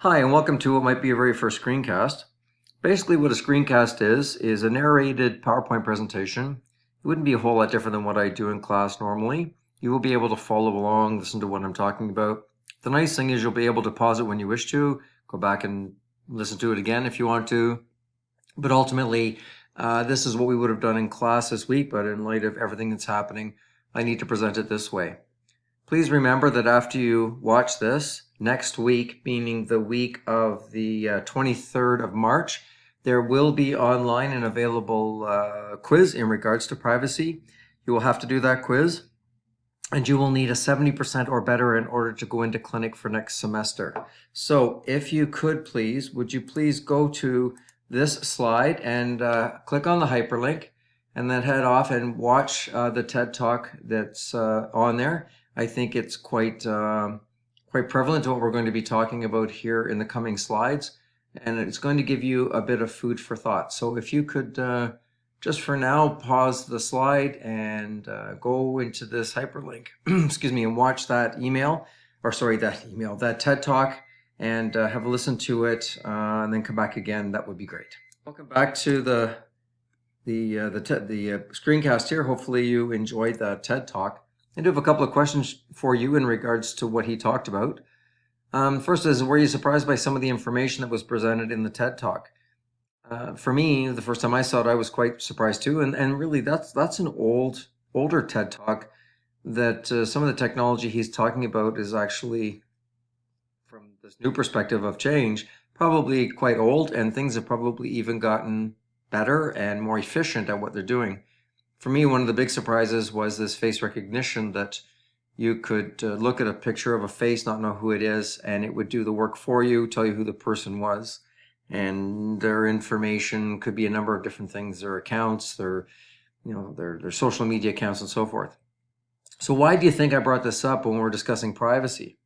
Hi, and welcome to what might be your very first screencast. Basically, what a screencast is a narrated PowerPoint presentation. It wouldn't be a whole lot different than what I do in class normally. You will be able to follow along, listen to what I'm talking about. The nice thing is you'll be able to pause it when you wish to, go back and listen to it again if you want to. But ultimately, this is what we would have done in class this week, but in light of everything that's happening, I need to present it this way. Please remember that after you watch this, next week, meaning the week of the 23rd of March, there will be online an available quiz in regards to privacy. You will have to do that quiz, and you will need a 70% or better in order to go into clinic for next semester. So if you could please, would you please go to this slide and click on the hyperlink and then head off and watch the TED Talk that's on there. I think it's quite prevalent to what we're going to be talking about here in the coming slides, and it's going to give you a bit of food for thought. So if you could just for now pause the slide and go into this hyperlink, excuse me, and watch that that TED Talk, and have a listen to it, and then come back again. That would be great. Welcome back to the screencast here. Hopefully you enjoyed the TED Talk. I do have a couple of questions for you in regards to what he talked about. First is, were you surprised by some of the information that was presented in the TED Talk? For me, the first time I saw it, I was quite surprised too. And really, that's an older TED Talk that some of the technology he's talking about is actually, from this new perspective of change, probably quite old, and things have probably even gotten better and more efficient at what they're doing. For me, one of the big surprises was this face recognition, that you could look at a picture of a face, not know who it is, and it would do the work for you, tell you who the person was. And their information could be a number of different things, their accounts, their social media accounts, and so forth. So why do you think I brought this up when we're discussing privacy?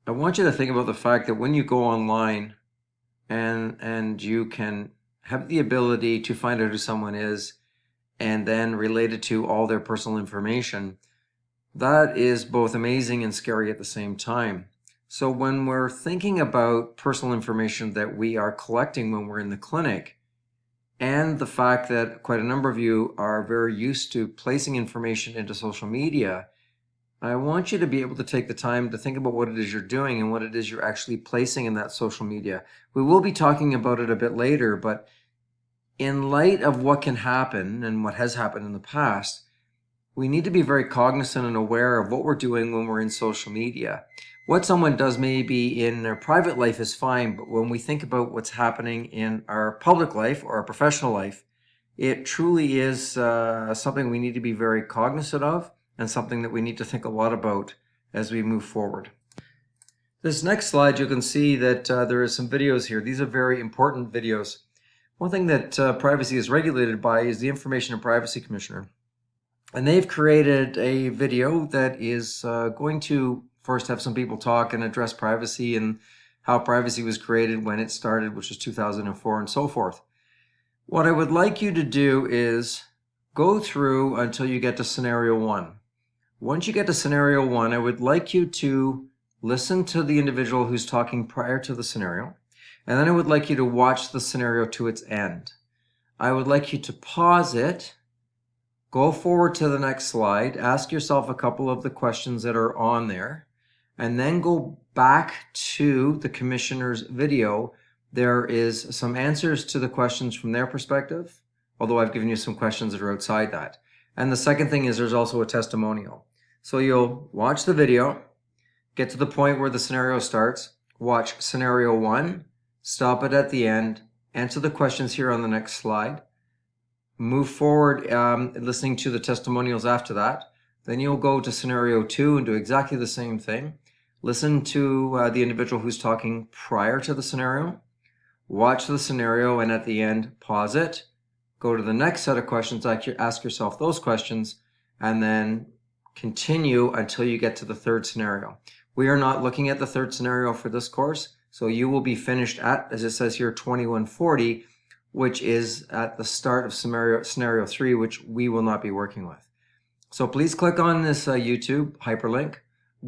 I want you to think about the fact that when you go online and you can have the ability to find out who someone is and then relate it to all their personal information, that is both amazing and scary at the same time. So when we're thinking about personal information that we are collecting when we're in the clinic, and the fact that quite a number of you are very used to placing information into social media, I want you to be able to take the time to think about what it is you're doing and what it is you're actually placing in that social media. We will be talking about it a bit later, but in light of what can happen and what has happened in the past, we need to be very cognizant and aware of what we're doing when we're in social media. What someone does maybe in their private life is fine, but when we think about what's happening in our public life or our professional life, it truly is something we need to be very cognizant of, and something that we need to think a lot about as we move forward. This next slide, you can see that there are some videos here. These are very important videos. One thing that privacy is regulated by is the Information and Privacy Commissioner. And they've created a video that is going to first have some people talk and address privacy and how privacy was created, when it started, which was 2004, and so forth. What I would like you to do is go through until you get to scenario 1. Once you get to scenario 1, I would like you to listen to the individual who's talking prior to the scenario, and then I would like you to watch the scenario to its end. I would like you to pause it, go forward to the next slide, ask yourself a couple of the questions that are on there, and then go back to the commissioner's video. There is some answers to the questions from their perspective, although I've given you some questions that are outside that. And the second thing is there's also a testimonial. So you'll watch the video, get to the point where the scenario starts, watch scenario 1, stop it at the end, answer the questions here on the next slide, move forward listening to the testimonials after that. Then you'll go to scenario 2 and do exactly the same thing. Listen to the individual who's talking prior to the scenario, watch the scenario, and at the end, pause it. Go to the next set of questions, ask yourself those questions, and then continue until you get to the third scenario. We are not looking at the third scenario for this course, so you will be finished at, as it says here, 2140, which is at the start of scenario 3, which we will not be working with. So please click on this YouTube hyperlink,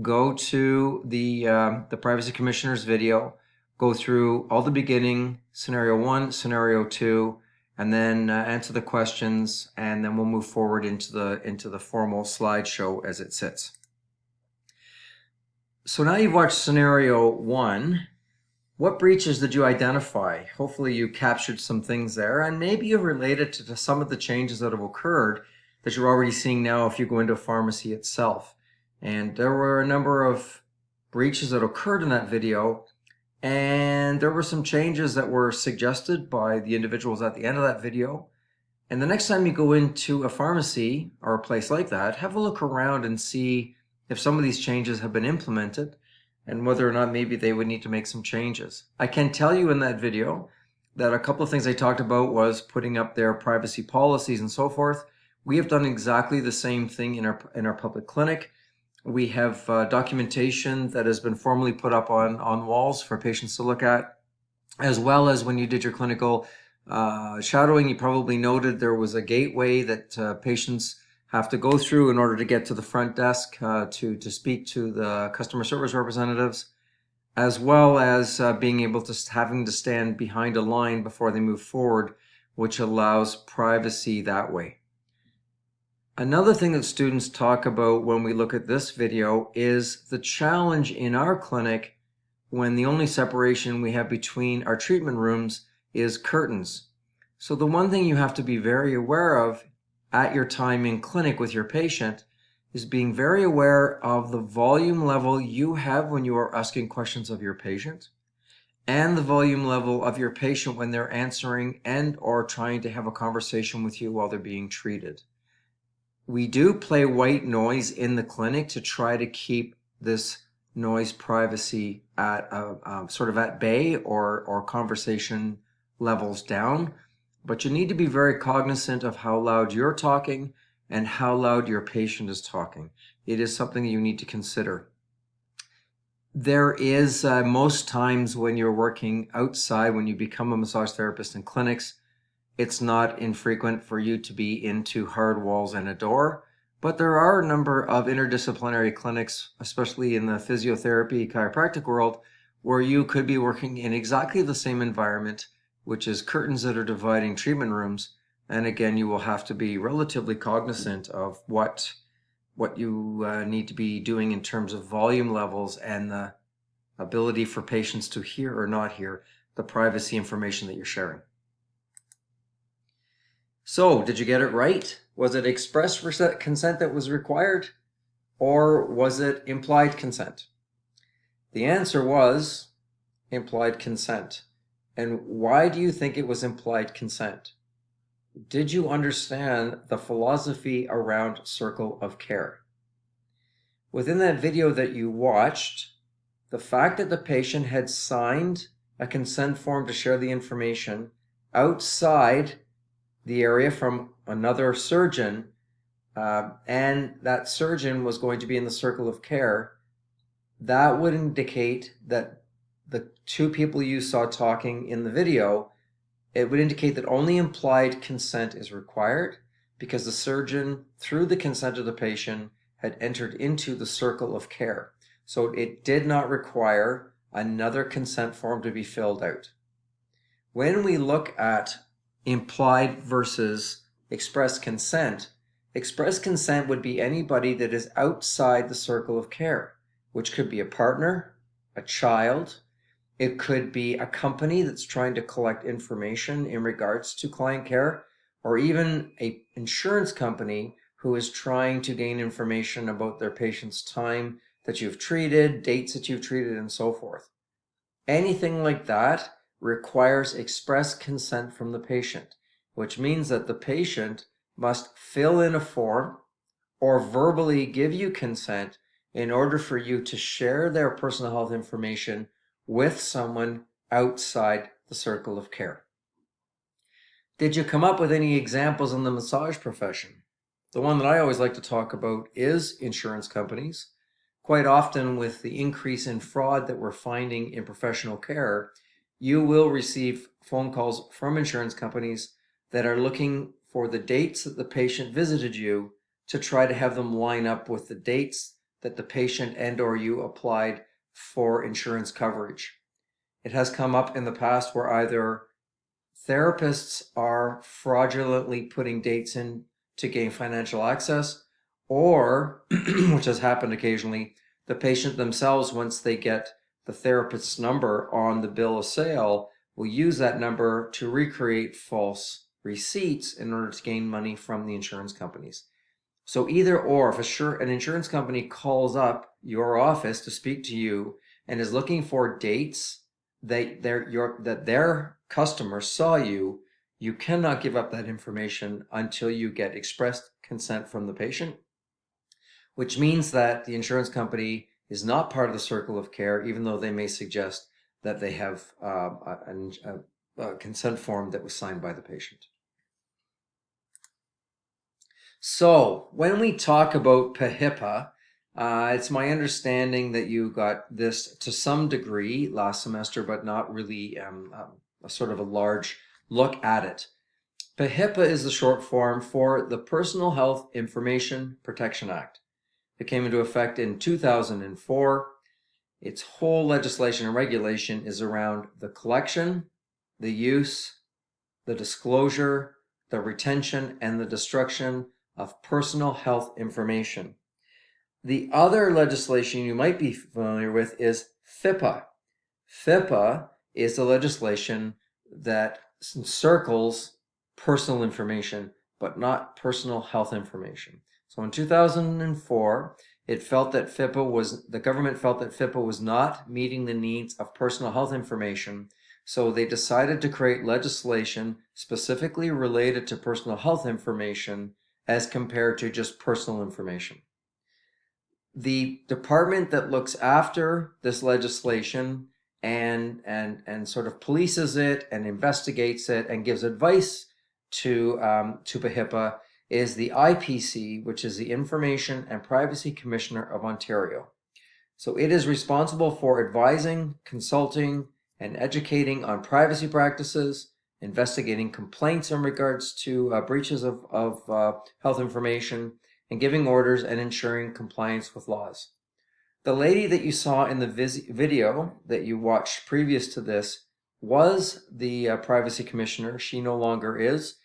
go to the Privacy Commissioner's video, go through all the beginning, scenario 1, scenario 2, and then answer the questions, and then we'll move forward into the formal slideshow as it sits. So now you've watched scenario 1. What breaches did you identify? Hopefully you captured some things there, and maybe you related to some of the changes that have occurred that you're already seeing now if you go into a pharmacy itself. And there were a number of breaches that occurred in that video, and there were some changes that were suggested by the individuals at the end of that video. And the next time you go into a pharmacy or a place like that, have a look around and see if some of these changes have been implemented and whether or not maybe they would need to make some changes. I can tell you in that video that a couple of things I talked about was putting up their privacy policies and so forth. We have done exactly the same thing in our public clinic. We have documentation that has been formally put up on walls for patients to look at, as well as when you did your clinical shadowing, you probably noted there was a gateway that patients have to go through in order to get to the front desk to speak to the customer service representatives, as well as being able to having to stand behind a line before they move forward, which allows privacy that way. Another thing that students talk about when we look at this video is the challenge in our clinic when the only separation we have between our treatment rooms is curtains. So the one thing you have to be very aware of at your time in clinic with your patient is being very aware of the volume level you have when you are asking questions of your patient and the volume level of your patient when they're answering and or trying to have a conversation with you while they're being treated. We do play white noise in the clinic to try to keep this noise privacy at sort of at bay or conversation levels down, but you need to be very cognizant of how loud you're talking and how loud your patient is talking. It is something that you need to consider. There is most times when you're working outside, when you become a massage therapist in clinics, it's not infrequent for you to be into hard walls and a door, but there are a number of interdisciplinary clinics, especially in the physiotherapy, chiropractic world, where you could be working in exactly the same environment, which is curtains that are dividing treatment rooms. And again, you will have to be relatively cognizant of what you need to be doing in terms of volume levels and the ability for patients to hear or not hear the privacy information that you're sharing. So, did you get it right? Was it express consent that was required, or was it implied consent? The answer was implied consent. And why do you think it was implied consent? Did you understand the philosophy around circle of care? Within that video that you watched, the fact that the patient had signed a consent form to share the information outside the area from another surgeon, and that surgeon was going to be in the circle of care, that would indicate that the two people you saw talking in the video, it would indicate that only implied consent is required because the surgeon, through the consent of the patient, had entered into the circle of care. So it did not require another consent form to be filled out. When we look at implied versus express consent would be anybody that is outside the circle of care, which could be a partner, a child, it could be a company that's trying to collect information in regards to client care, or even an insurance company who is trying to gain information about their patient's time that you've treated, dates that you've treated, and so forth. Anything like that requires express consent from the patient, which means that the patient must fill in a form or verbally give you consent in order for you to share their personal health information with someone outside the circle of care. Did you come up with any examples in the massage profession? The one that I always like to talk about is insurance companies. Quite often, with the increase in fraud that we're finding in professional care, you will receive phone calls from insurance companies that are looking for the dates that the patient visited you to try to have them line up with the dates that the patient and or you applied for insurance coverage. It has come up in the past where either therapists are fraudulently putting dates in to gain financial access, or, which has happened occasionally, the patient themselves, once they get the therapist's number on the bill of sale, will use that number to recreate false receipts in order to gain money from the insurance companies. So either or, if an insurance company calls up your office to speak to you and is looking for dates that their customer saw you, you cannot give up that information until you get expressed consent from the patient, which means that the insurance company is not part of the circle of care, even though they may suggest that they have a consent form that was signed by the patient. So when we talk about PHIPA, it's my understanding that you got this to some degree last semester, but not really a sort of a large look at it. PHIPA is the short form for the Personal Health Information Protection Act. It came into effect in 2004. Its whole legislation and regulation is around the collection, the use, the disclosure, the retention, and the destruction of personal health information. The other legislation you might be familiar with is PHIPA. PHIPA is the legislation that encircles personal information, but not personal health information. So in 2004, the government felt that PHIPA was not meeting the needs of personal health information, so they decided to create legislation specifically related to personal health information as compared to just personal information. The department that looks after this legislation and sort of polices it and investigates it and gives advice to PHIPA is the IPC, which is the Information and Privacy Commissioner of Ontario. So it is responsible for advising, consulting, and educating on privacy practices, investigating complaints in regards to breaches of health information, and giving orders and ensuring compliance with laws. The lady that you saw in the video that you watched previous to this was the privacy commissioner. She no longer is.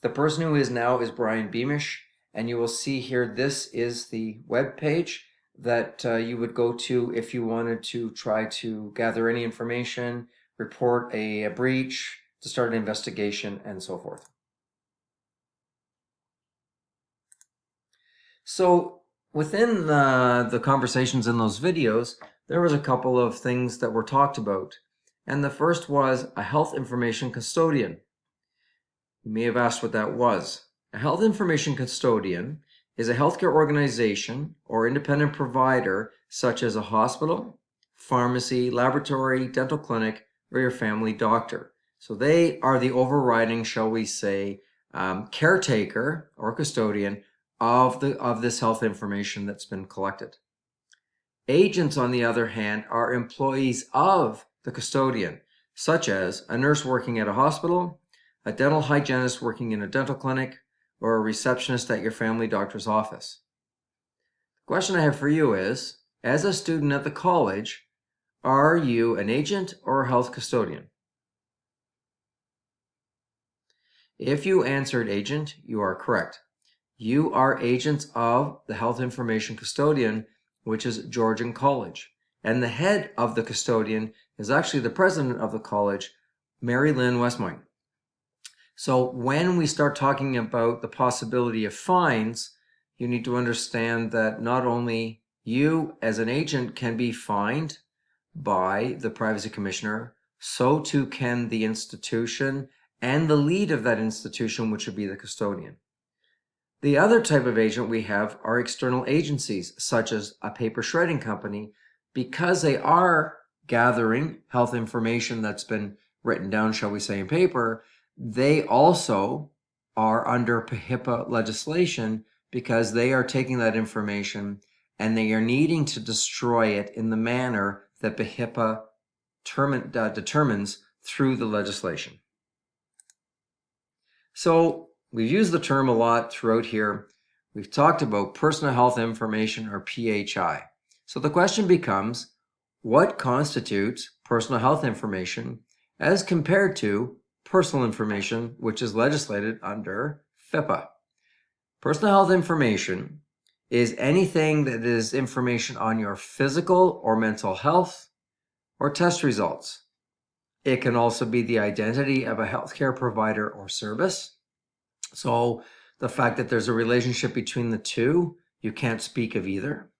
The person who is now is Brian Beamish, and you will see here this is the web page that you would go to if you wanted to try to gather any information, report a breach, to start an investigation, and so forth. So within the conversations in those videos, there was a couple of things that were talked about. And the first was a health information custodian. You may have asked what that was. A health information custodian is a healthcare organization or independent provider such as a hospital, pharmacy, laboratory, dental clinic, or your family doctor. So they are the overriding, shall we say, caretaker or custodian of this health information that's been collected. Agents, on the other hand, are employees of the custodian, such as a nurse working at a hospital, a dental hygienist working in a dental clinic, or a receptionist at your family doctor's office. The question I have for you is, as a student at the college, are you an agent or a health custodian? If you answered agent, you are correct. You are agents of the health information custodian, which is Georgian College. And the head of the custodian is actually the president of the college, Mary Lynn Westmoyne. So when we start talking about the possibility of fines, you need to understand that not only you as an agent can be fined by the privacy commissioner, so too can the institution and the lead of that institution, which would be the custodian. The other type of agent we have are external agencies, such as a paper shredding company, because they are gathering health information that's been written down, shall we say, in paper. They also are under PHIPA legislation because they are taking that information and they are needing to destroy it in the manner that PHIPA determines through the legislation. So we've used the term a lot throughout here. we've talked about personal health information, or PHI. So the question becomes, what constitutes personal health information as compared to personal information, which is legislated under PHIPA? Personal health information is anything that is information on your physical or mental health or test results. It can also be the identity of a healthcare provider or service. So the fact that there's a relationship between the two, you can't speak of either.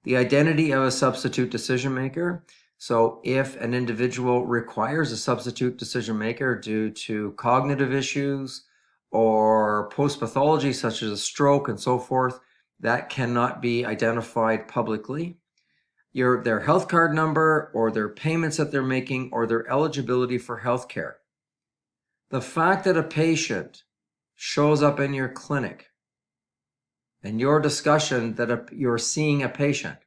The identity of a substitute decision maker. So if an individual requires a substitute decision maker due to cognitive issues or post-pathology such as a stroke and so forth, that cannot be identified publicly. Their health card number, or their payments that they're making, or their eligibility for health care. The fact that a patient shows up in your clinic and your discussion that you're seeing a patient,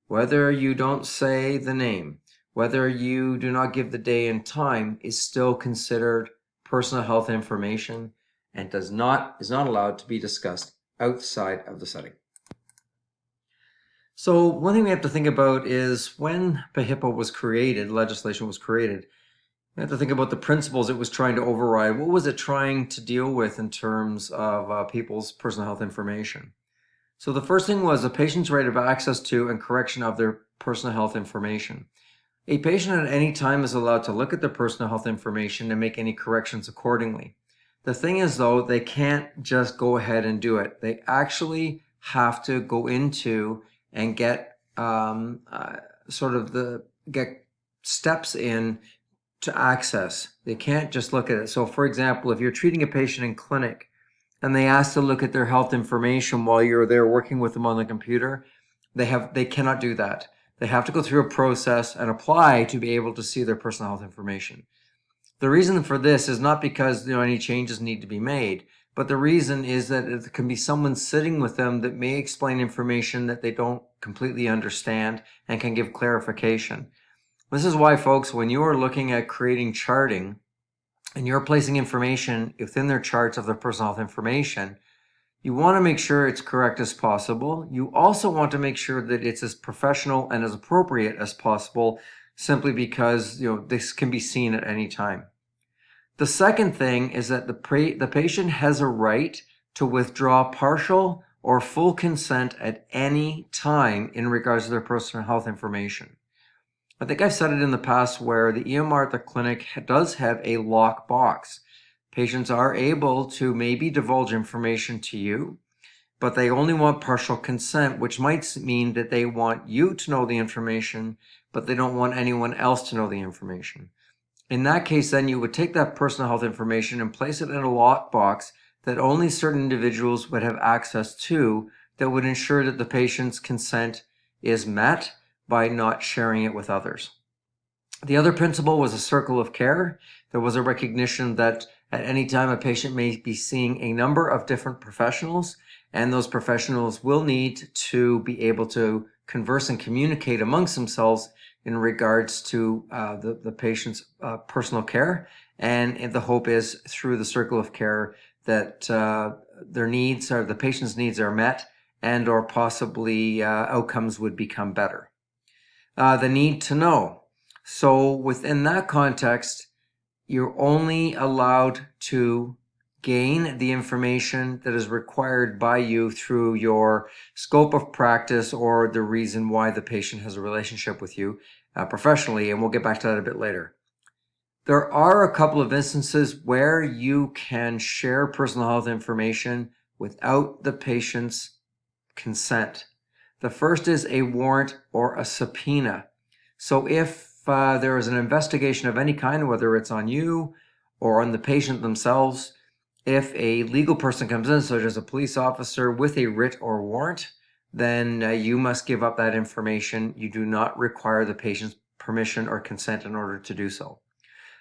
whether you don't say the name, whether you do not give the day and time, is still considered personal health information and is not allowed to be discussed outside of the setting. So one thing we have to think about is when PHIPA was created, legislation was created, we have to think about the principles it was trying to override. What was it trying to deal with in terms of people's personal health information? So the first thing was a patient's right of access to and correction of their personal health information. A patient at any time is allowed to look at their personal health information and make any corrections accordingly. The thing is, though, they can't just go ahead and do it. They actually have to go into and get get steps in to access. They can't just look at it. So for example, if you're treating a patient in clinic and they ask to look at their health information while you're there working with them on the computer, they cannot do that. They have to go through a process and apply to be able to see their personal health information. The reason for this is not because any changes need to be made, but the reason is that it can be someone sitting with them that may explain information that they don't completely understand and can give clarification. This is why, folks, when you are looking at creating charting and you're placing information within their charts of their personal health information, you want to make sure it's correct as possible. You also want to make sure that it's as professional and as appropriate as possible, simply because this can be seen at any time. The second thing is that the patient has a right to withdraw partial or full consent at any time in regards to their personal health information. I think I've said it in the past where the EMR at the clinic does have a lock box. Patients are able to maybe divulge information to you, but they only want partial consent, which might mean that they want you to know the information, but they don't want anyone else to know the information. In that case, then you would take that personal health information and place it in a lockbox that only certain individuals would have access to, that would ensure that the patient's consent is met by not sharing it with others. The other principle was a circle of care. There was a recognition that at any time a patient may be seeing a number of different professionals, and those professionals will need to be able to converse and communicate amongst themselves in regards to the patient's personal care. And the hope is through the circle of care that the patient's needs are met, and or possibly outcomes would become better. The need to know. So within that context, you're only allowed to gain the information that is required by you through your scope of practice or the reason why the patient has a relationship with you professionally, and we'll get back to that a bit later. There are a couple of instances where you can share personal health information without the patient's consent. The first is a warrant or a subpoena. So if there is an investigation of any kind, whether it's on you or on the patient themselves, if a legal person comes in, such as a police officer, with a writ or warrant, then you must give up that information. You do not require the patient's permission or consent in order to do so.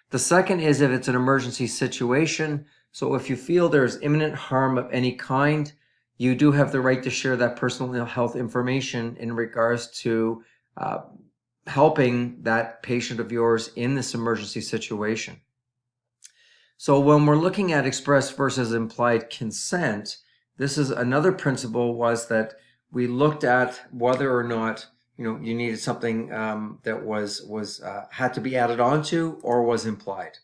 The second is if it's an emergency situation. So if you feel there's imminent harm of any kind, you do have the right to share that personal health information in regards to helping that patient of yours in this emergency situation. So when we're looking at express versus implied consent, this is another principle, was that we looked at whether or not you needed something that was had to be added onto or was implied.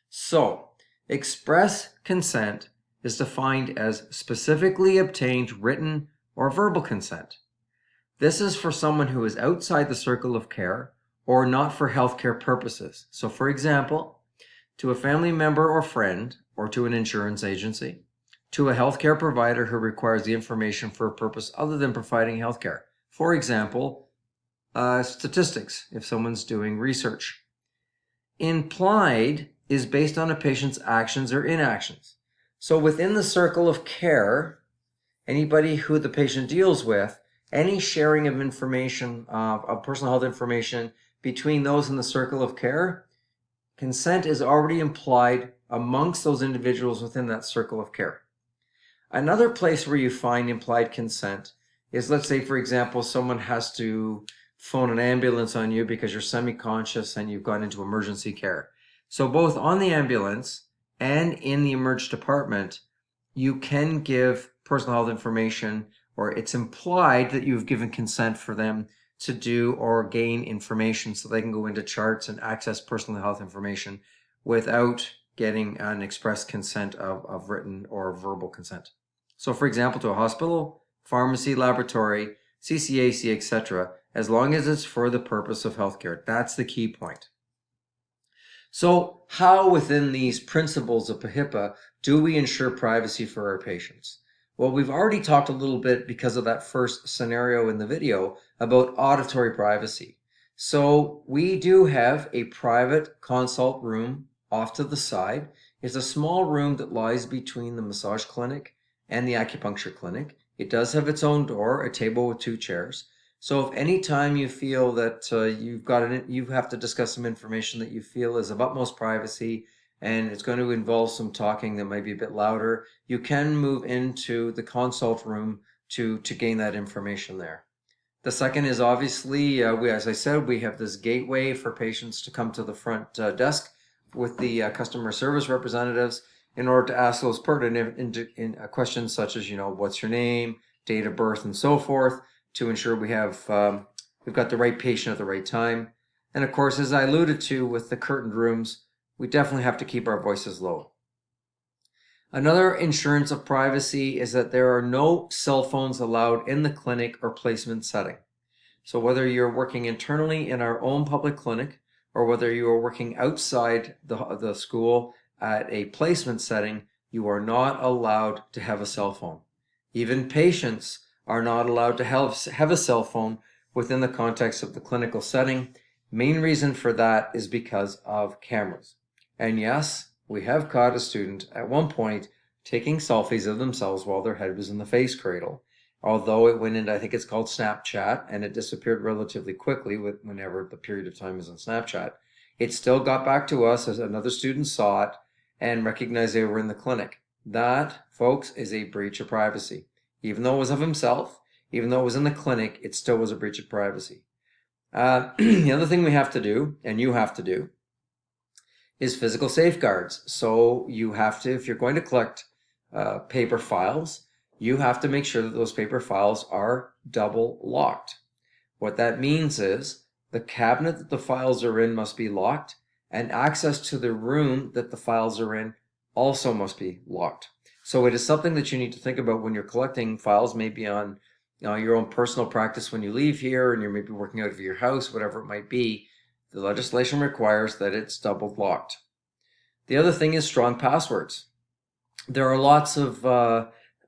So express consent is defined as specifically obtained written or verbal consent. This is for someone who is outside the circle of care or not for healthcare purposes. So for example, to a family member or friend, or to an insurance agency, to a healthcare provider who requires the information for a purpose other than providing healthcare. For example, statistics, if someone's doing research. Implied is based on a patient's actions or inactions. So within the circle of care, anybody who the patient deals with, any sharing of information, of personal health information between those in the circle of care, consent is already implied amongst those individuals within that circle of care. Another place where you find implied consent is, let's say, for example, someone has to phone an ambulance on you because you're semi-conscious and you've gone into emergency care. So both on the ambulance and in the emerge department, you can give personal health information, or it's implied that you've given consent for them to do or gain information so they can go into charts and access personal health information without getting an express consent of written or verbal consent. So for example, to a hospital, pharmacy, laboratory, CCAC, etc., as long as it's for the purpose of healthcare. That's the key point. So how within these principles of PHIPA do we ensure privacy for our patients? Well, we've already talked a little bit, because of that first scenario in the video, about auditory privacy. So we do have a private consult room off to the side. It's a small room that lies between the massage clinic and the acupuncture clinic. It does have its own door, a table with 2 chairs. So if any time you feel that you have to discuss some information that you feel is of utmost privacy and it's going to involve some talking that might be a bit louder, you can move into the consult room to gain that information there. The second is obviously, as I said, we have this gateway for patients to come to the front desk with the customer service representatives in order to ask those pertinent questions such as, what's your name, date of birth, and so forth, to ensure we've got the right patient at the right time. And of course, as I alluded to with the curtained rooms, we definitely have to keep our voices low. Another insurance of privacy is that there are no cell phones allowed in the clinic or placement setting. So whether you're working internally in our own public clinic or whether you are working outside the school at a placement setting, you are not allowed to have a cell phone. Even patients are not allowed to have a cell phone within the context of the clinical setting. Main reason for that is because of cameras. And yes, we have caught a student at one point taking selfies of themselves while their head was in the face cradle. Although it went into, I think it's called Snapchat, and it disappeared relatively quickly whenever the period of time is on Snapchat. It still got back to us as another student saw it and recognized they were in the clinic. That, folks, is a breach of privacy. Even though it was of himself, even though it was in the clinic, it still was a breach of privacy. The other thing we have to do, and you have to do, is physical safeguards. So you have to, if you're going to collect paper files, you have to make sure that those paper files are double locked. What that means is the cabinet that the files are in must be locked, and access to the room that the files are in also must be locked. So it is something that you need to think about when you're collecting files, maybe on your own personal practice when you leave here and you're maybe working out of your house, whatever it might be. The legislation requires that it's double locked. The other thing is strong passwords. There are lots of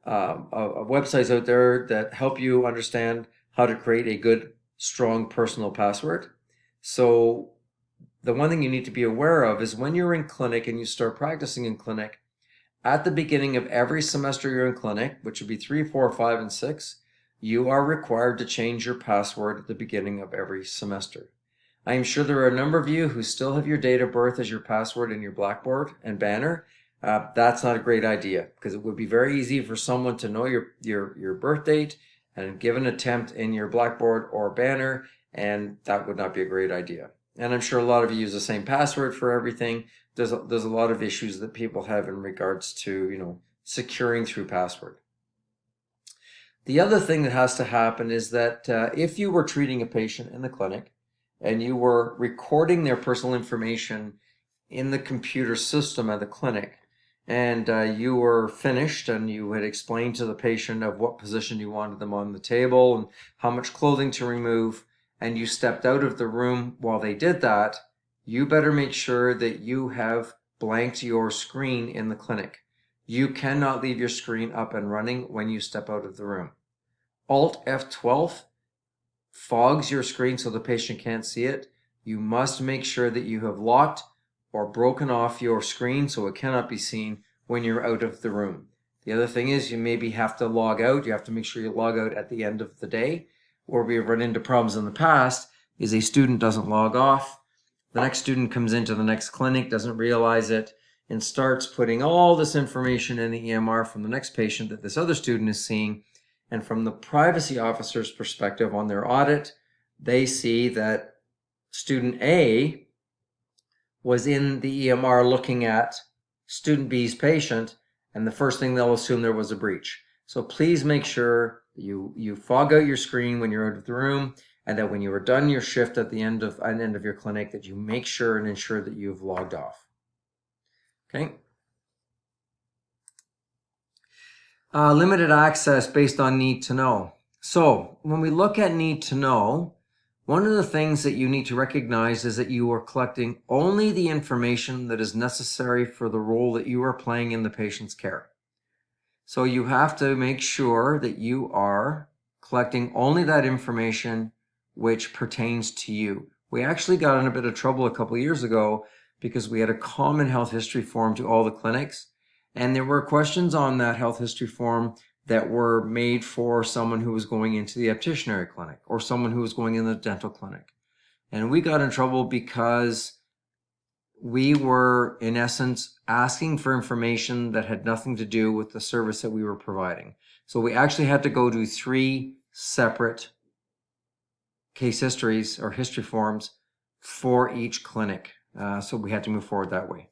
websites out there that help you understand how to create a good, strong personal password. So the one thing you need to be aware of is when you're in clinic and you start practicing in clinic, at the beginning of every semester you're in clinic, which would be 3, 4, 5, and 6, you are required to change your password at the beginning of every semester. I am sure there are a number of you who still have your date of birth as your password in your Blackboard and banner. That's not a great idea, because it would be very easy for someone to know your birth date and give an attempt in your Blackboard or banner, and that would not be a great idea. And I'm sure a lot of you use the same password for everything. There's a lot of issues that people have in regards to, securing through password. The other thing that has to happen is that if you were treating a patient in the clinic and you were recording their personal information in the computer system at the clinic, and you were finished and you had explained to the patient of what position you wanted them on the table and how much clothing to remove, and you stepped out of the room while they did that, you better make sure that you have blanked your screen in the clinic. You cannot leave your screen up and running when you step out of the room. Alt F12 fogs your screen so the patient can't see it. You must make sure that you have locked or broken off your screen so it cannot be seen when you're out of the room. The other thing is you maybe have to log out. You have to make sure you log out at the end of the day. Where we have run into problems in the past is a student doesn't log off. The next student comes into the next clinic, doesn't realize it, and starts putting all this information in the EMR from the next patient that this other student is seeing. And from the privacy officer's perspective on their audit, they see that student A was in the EMR looking at student B's patient, and the first thing they'll assume there was a breach. So please make sure you fog out your screen when you're out of the room, and that when you are done your shift at the end of your clinic, that you make sure and ensure that you've logged off. Okay. Limited access based on need to know. So when we look at need to know, one of the things that you need to recognize is that you are collecting only the information that is necessary for the role that you are playing in the patient's care. So you have to make sure that you are collecting only that information which pertains to you. We actually got in a bit of trouble a couple of years ago because we had a common health history form to all the clinics, and there were questions on that health history form that were made for someone who was going into the opticianry clinic or someone who was going in the dental clinic. And we got in trouble because we were, in essence, asking for information that had nothing to do with the service that we were providing. So we actually had to go to 3 separate case histories or history forms for each clinic. So we had to move forward that way.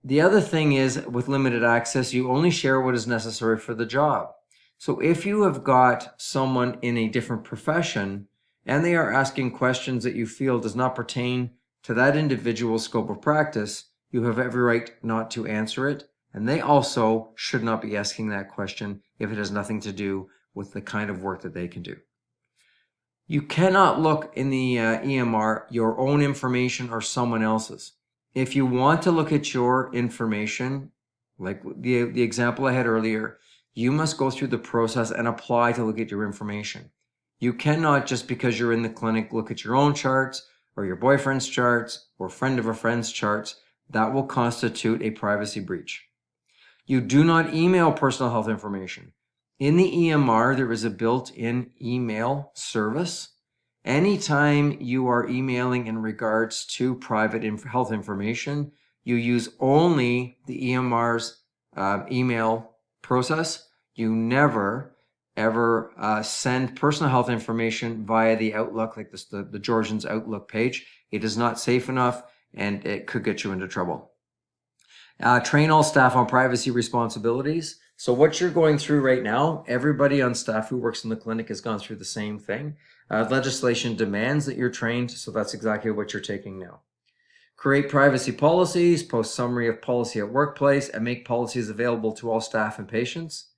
The other thing is, with limited access, you only share what is necessary for the job. So if you have got someone in a different profession and they are asking questions that you feel does not pertain to that individual's scope of practice, you have every right not to answer it. And they also should not be asking that question if it has nothing to do with the kind of work that they can do. You cannot look in the EMR your own information or someone else's. If you want to look at your information, like the example I had earlier, you must go through the process and apply to look at your information. You cannot, just because you're in the clinic, look at your own charts or your boyfriend's charts or friend of a friend's charts. That will constitute a privacy breach. You do not email personal health information. In the EMR, there is a built-in email service. Anytime you are emailing in regards to private health information, you use only the EMR's email process. You never, ever send personal health information via the Outlook, like this, the Georgian's Outlook page. It is not safe enough, and it could get you into trouble. Train all staff on privacy responsibilities. So what you're going through right now, everybody on staff who works in the clinic has gone through the same thing. Legislation demands that you're trained, so that's exactly what you're taking now. Create privacy policies, post summary of policy at workplace, and make policies available to all staff and patients.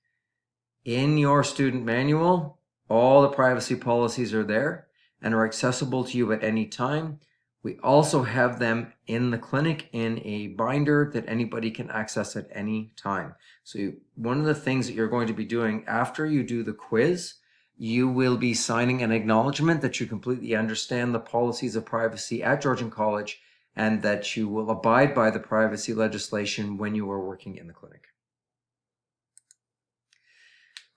In your student manual, all the privacy policies are there and are accessible to you at any time. We also have them in the clinic in a binder that anybody can access at any time. So one of the things that you're going to be doing after you do the quiz, you will be signing an acknowledgement that you completely understand the policies of privacy at Georgian College and that you will abide by the privacy legislation when you are working in the clinic.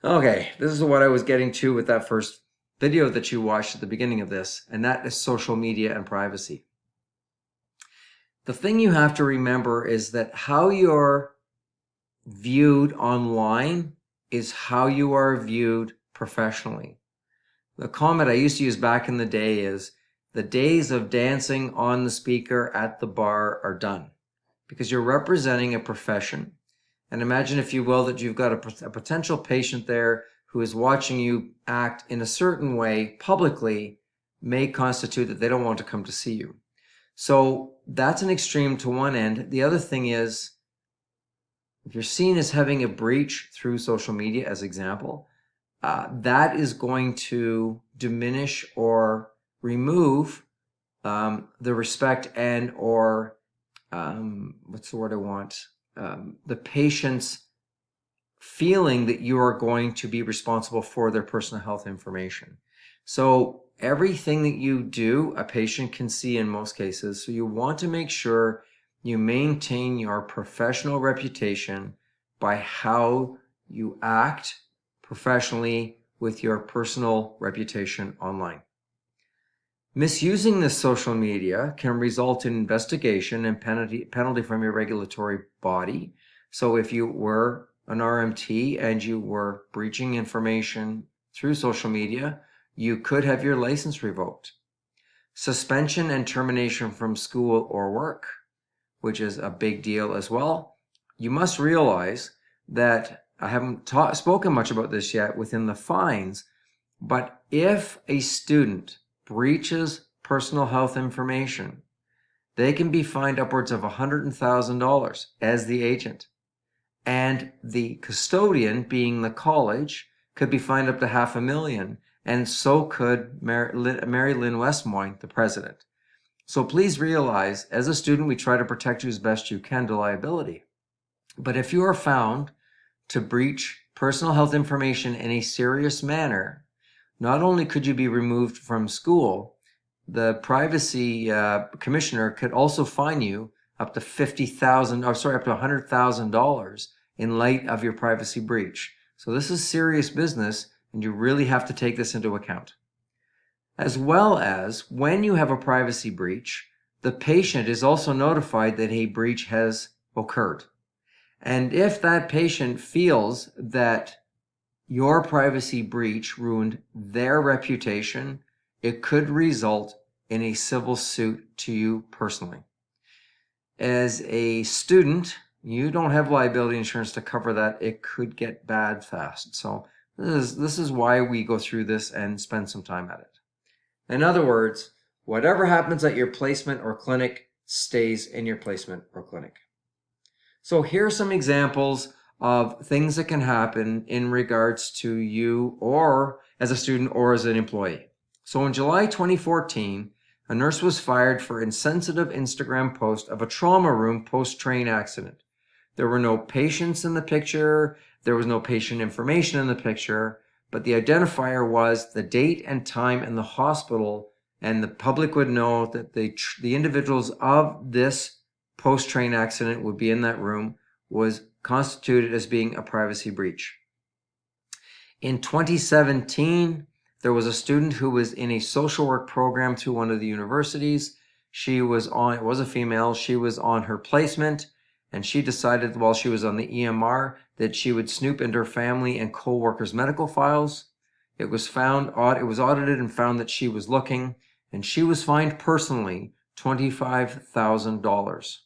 Okay, this is what I was getting to with that first video that you watched at the beginning of this, and that is social media and privacy. The thing you have to remember is that how you're viewed online is how you are viewed professionally. The comment I used to use back in the day is, the days of dancing on the speaker at the bar are done, because you're representing a profession. And imagine, if you will, that you've got a potential patient there who is watching you act in a certain way publicly may constitute that they don't want to come to see you. So that's an extreme to one end. The other thing is, if you're seen as having a breach through social media, as example, that is going to diminish or remove the respect and or what's the word I want? The patient's feeling that you are going to be responsible for their personal health information. So everything that you do, a patient can see in most cases. So you want to make sure you maintain your professional reputation by how you act professionally with your personal reputation online. Misusing the social media can result in investigation and penalty from your regulatory body. So if you were an RMT and you were breaching information through social media, you could have your license revoked. Suspension and termination from school or work, which is a big deal as well. You must realize that I haven't spoken much about this yet within the fines, but if a student breaches personal health information, they can be fined upwards of $100,000 as the agent. And the custodian, being the college, could be fined up to $500,000, and so could Mary Lynn Westmoyne, the president. So please realize, as a student, we try to protect you as best you can to liability. But if you are found to breach personal health information in a serious manner, not only could you be removed from school, the privacy commissioner could also fine you up to $100,000 in light of your privacy breach. So this is serious business, and you really have to take this into account. As well as, when you have a privacy breach, the patient is also notified that a breach has occurred. And if that patient feels that your privacy breach ruined their reputation, it could result in a civil suit to you personally. As a student, you don't have liability insurance to cover that. It could get bad fast. So this is why we go through this and spend some time at it. In other words, whatever happens at your placement or clinic stays in your placement or clinic. So here are some examples of things that can happen in regards to you or as a student or as an employee. So in July 2014, a nurse was fired for insensitive Instagram post of a trauma room post-train accident. There were no patients in the picture. There was no patient information in the picture, but the identifier was the date and time in the hospital, and the public would know that the individuals of this post-train accident would be in that room was constituted as being a privacy breach. In 2017, there was a student who was in a social work program through one of the universities. It was a female, she was on her placement, and she decided while she was on the EMR that she would snoop into her family and co-workers' medical files. It was audited and found that she was looking, and she was fined personally $25,000.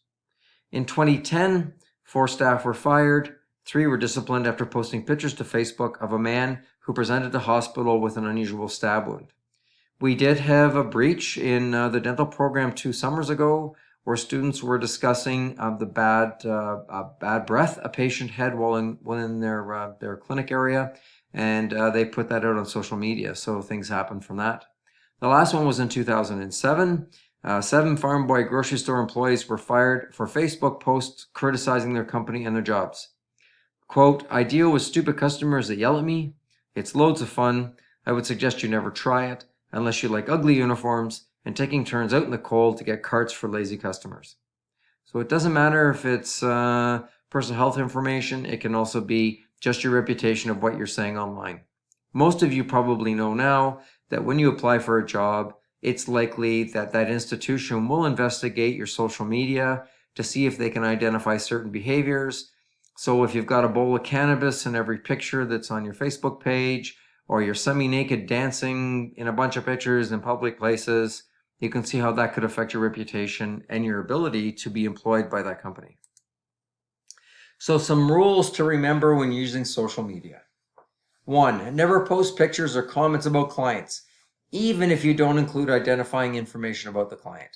In 2010, 4 staff were fired. 3 were disciplined after posting pictures to Facebook of a man who presented to hospital with an unusual stab wound. We did have a breach in the dental program 2 summers ago where students were discussing the bad breath a patient had while in their clinic area, and they put that out on social media. So things happened from that. The last one was in 2007. 7 Farm Boy grocery store employees were fired for Facebook posts criticizing their company and their jobs. Quote, "I deal with stupid customers that yell at me. It's loads of fun. I would suggest you never try it unless you like ugly uniforms and taking turns out in the cold to get carts for lazy customers." So it doesn't matter if it's personal health information. It can also be just your reputation of what you're saying online. Most of you probably know now that when you apply for a job, it's likely that that institution will investigate your social media to see if they can identify certain behaviors. So if you've got a bowl of cannabis in every picture that's on your Facebook page, or you're semi-naked dancing in a bunch of pictures in public places, you can see how that could affect your reputation and your ability to be employed by that company. So some rules to remember when using social media. 1, never post pictures or comments about clients, even if you don't include identifying information about the client.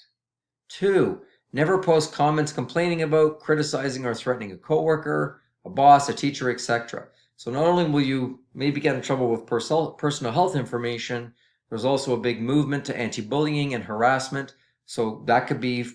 2, never post comments complaining about, criticizing, or threatening a coworker, a boss, a teacher, etc. So not only will you maybe get in trouble with personal health information, there's also a big movement to anti-bullying and harassment. So that could be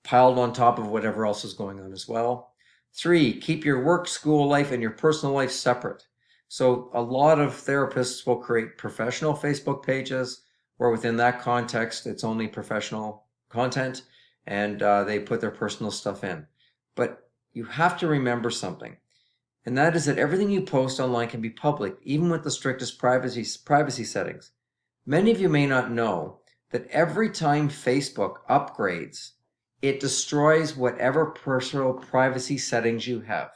piled on top of whatever else is going on as well. 3, keep your work, school life, and your personal life separate. So a lot of therapists will create professional Facebook pages where within that context, it's only professional content and they put their personal stuff in. But you have to remember something, and that is that everything you post online can be public, even with the strictest privacy settings. Many of you may not know that every time Facebook upgrades, it destroys whatever personal privacy settings you have.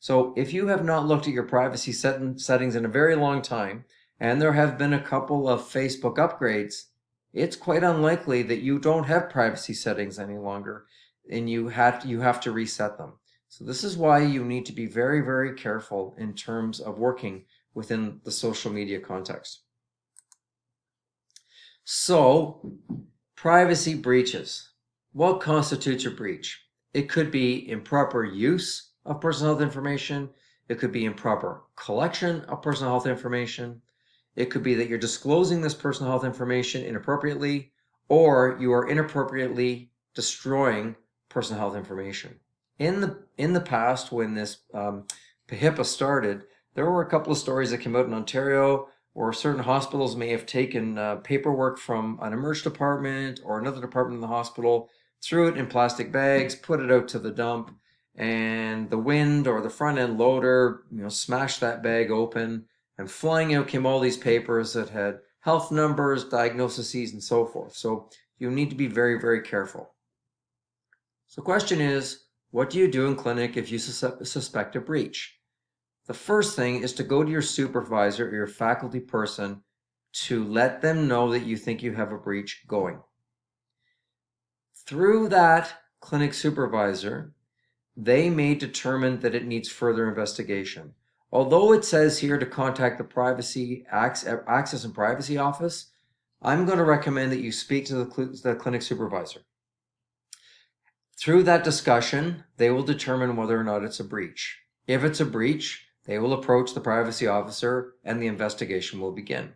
So if you have not looked at your privacy settings in a very long time, and there have been a couple of Facebook upgrades, it's quite unlikely that you don't have privacy settings any longer, and you have to reset them. So this is why you need to be very, very careful in terms of working within the social media context. So, privacy breaches. What constitutes a breach? It could be improper use of personal health information. It could be improper collection of personal health information. It could be that you're disclosing this personal health information inappropriately, or you are inappropriately destroying personal health information. In the past, when this PHIPA started, there were a couple of stories that came out in Ontario where certain hospitals may have taken paperwork from an emerge department or another department in the hospital, threw it in plastic bags, put it out to the dump, and the wind or the front end loader, smashed that bag open, and flying out came all these papers that had health numbers, diagnoses, and so forth. So you need to be very, very careful. So the question is, what do you do in clinic if you suspect a breach? The first thing is to go to your supervisor or your faculty person to let them know that you think you have a breach going. Through that clinic supervisor, they may determine that it needs further investigation. Although it says here to contact the Access and Privacy Office, I'm going to recommend that you speak to the clinic supervisor. Through that discussion, they will determine whether or not it's a breach. If it's a breach, they will approach the privacy officer and the investigation will begin.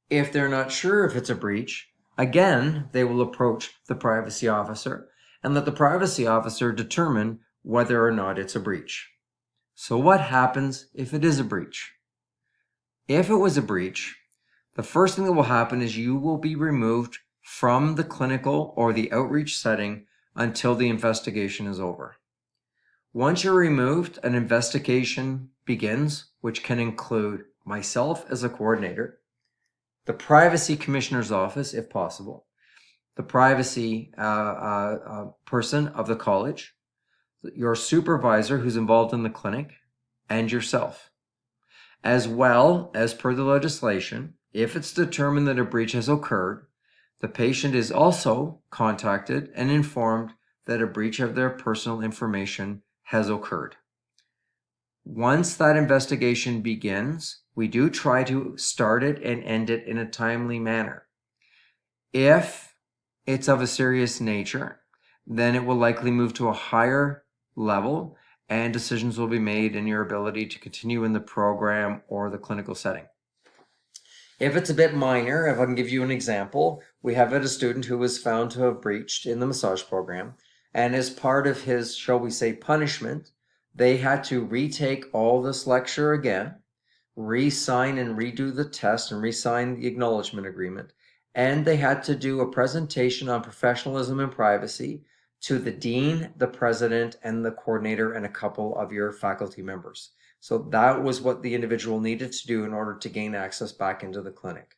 If they're not sure if it's a breach, again, they will approach the privacy officer and let the privacy officer determine whether or not it's a breach. So what happens if it is a breach? If it was a breach, the first thing that will happen is you will be removed from the clinical or the outreach setting until the investigation is over. Once you're removed, an investigation begins, which can include myself as a coordinator, the privacy commissioner's office, if possible, the privacy person of the college, your supervisor who's involved in the clinic, and yourself. As well as per the legislation, if it's determined that a breach has occurred, the patient is also contacted and informed that a breach of their personal information has occurred. Once that investigation begins, we do try to start it and end it in a timely manner. If it's of a serious nature, then it will likely move to a higher level and decisions will be made in your ability to continue in the program or the clinical setting. If it's a bit minor, if I can give you an example, we have had a student who was found to have breached in the massage program, and as part of his, shall we say, punishment, they had to retake all this lecture again, re-sign and redo the test and re-sign the acknowledgement agreement, and they had to do a presentation on professionalism and privacy to the dean, the president, and the coordinator, and a couple of your faculty members. So that was what the individual needed to do in order to gain access back into the clinic.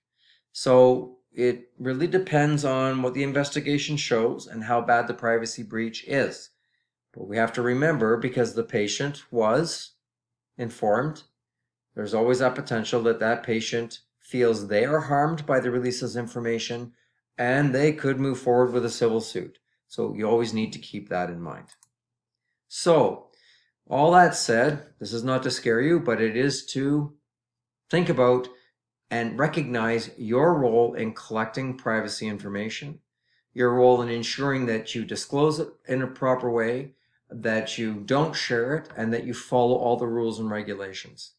So it really depends on what the investigation shows and how bad the privacy breach is. But we have to remember, because the patient was informed, there's always that potential that that patient feels they are harmed by the release of information and they could move forward with a civil suit. So you always need to keep that in mind. So all that said, this is not to scare you, but it is to think about and recognize your role in collecting privacy information, your role in ensuring that you disclose it in a proper way, that you don't share it, and that you follow all the rules and regulations.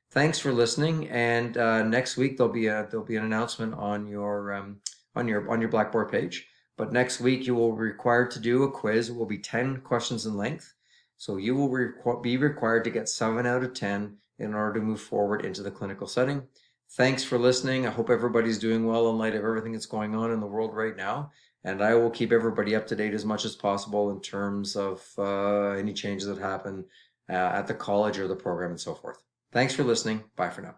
Thanks for listening. And next week there'll be an announcement on your Blackboard page. But next week you will be required to do a quiz. It will be 10 questions in length. So you will be required to get 7 out of 10 in order to move forward into the clinical setting. Thanks for listening. I hope everybody's doing well in light of everything that's going on in the world right now. And I will keep everybody up to date as much as possible in terms of any changes that happen at the college or the program and so forth. Thanks for listening. Bye for now.